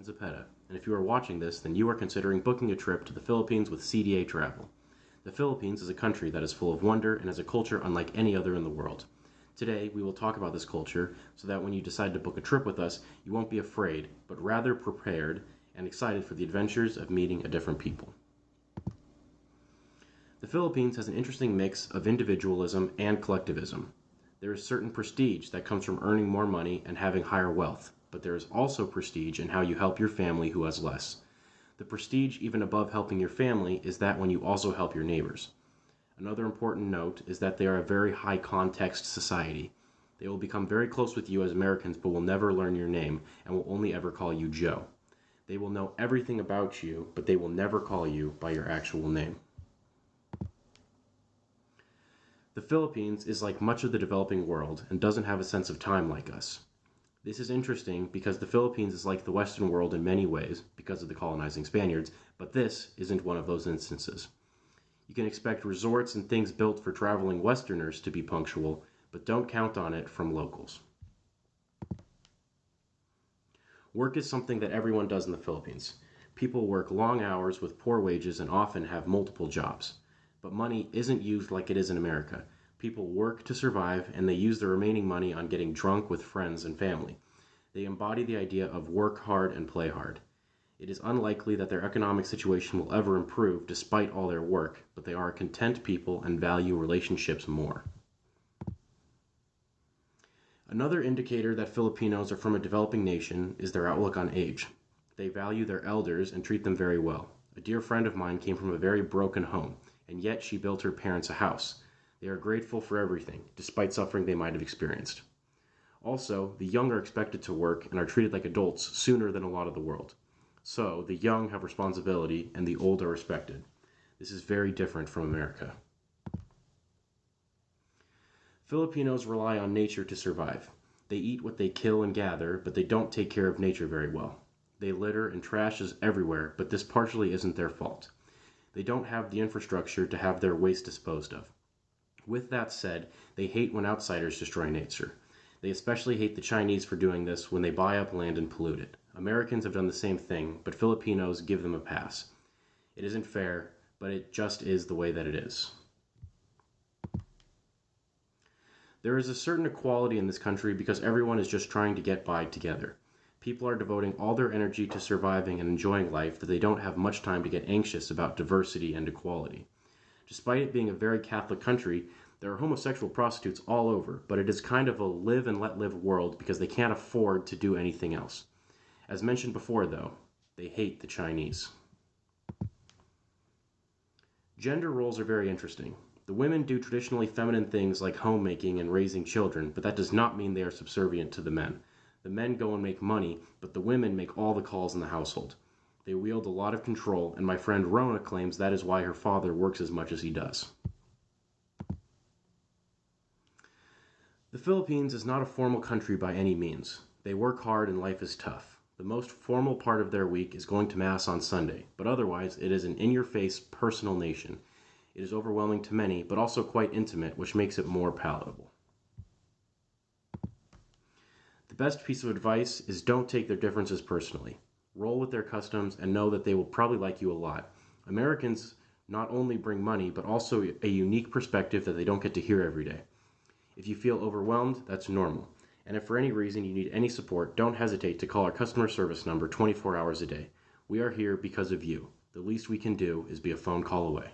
Zepeda, and if you are watching this, then you are considering booking a trip to the Philippines with CDA Travel. The Philippines is a country that is full of wonder and has a culture unlike any other in the world. Today, we will talk about this culture so that when you decide to book a trip with us, you won't be afraid, but rather prepared and excited for the adventures of meeting a different people. The Philippines has an interesting mix of individualism and collectivism. There is certain prestige that comes from earning more money and having higher wealth, but there is also prestige in how you help your family who has less. The prestige even above helping your family is that when you also help your neighbors. Another important note is that they are a very high context society. They will become very close with you as Americans but will never learn your name and will only ever call you Joe. They will know everything about you, but they will never call you by your actual name. The Philippines is like much of the developing world and doesn't have a sense of time like us. This is interesting because the Philippines is like the Western world in many ways because of the colonizing Spaniards, but this isn't one of those instances. You can expect resorts and things built for traveling Westerners to be punctual, but don't count on it from locals. Work is something that everyone does in the Philippines. People work long hours with poor wages and often have multiple jobs. But money isn't used like it is in America. People work to survive, and they use the remaining money on getting drunk with friends and family. They embody the idea of work hard and play hard. It is unlikely that their economic situation will ever improve despite all their work, but they are a content people and value relationships more. Another indicator that Filipinos are from a developing nation is their outlook on age. They value their elders and treat them very well. A dear friend of mine came from a very broken home, and yet she built her parents a house. They are grateful for everything, despite suffering they might have experienced. Also, the young are expected to work and are treated like adults sooner than a lot of the world. So, the young have responsibility and the old are respected. This is very different from America. Filipinos rely on nature to survive. They eat what they kill and gather, but they don't take care of nature very well. They litter and trash is everywhere, but this partially isn't their fault. They don't have the infrastructure to have their waste disposed of. With that said, they hate when outsiders destroy nature. They especially hate the Chinese for doing this when they buy up land and pollute it. Americans have done the same thing, but Filipinos give them a pass. It isn't fair, but it just is the way that it is. There is a certain equality in this country because everyone is just trying to get by together. People are devoting all their energy to surviving and enjoying life that they don't have much time to get anxious about diversity and equality. Despite it being a very Catholic country, there are homosexual prostitutes all over, but it is kind of a live and let live world because they can't afford to do anything else. As mentioned before, though, they hate the Chinese. Gender roles are very interesting. The women do traditionally feminine things like homemaking and raising children, but that does not mean they are subservient to the men. The men go and make money, but the women make all the calls in the household. They wield a lot of control, and my friend Rona claims that is why her father works as much as he does. The Philippines is not a formal country by any means. They work hard and life is tough. The most formal part of their week is going to Mass on Sunday, but otherwise it is an in-your-face, personal nation. It is overwhelming to many, but also quite intimate, which makes it more palatable. The best piece of advice is don't take their differences personally. Roll with their customs and know that they will probably like you a lot. Americans not only bring money, but also a unique perspective that they don't get to hear every day. If you feel overwhelmed, that's normal. And if for any reason you need any support, don't hesitate to call our customer service number 24 hours a day. We are here because of you. The least we can do is be a phone call away.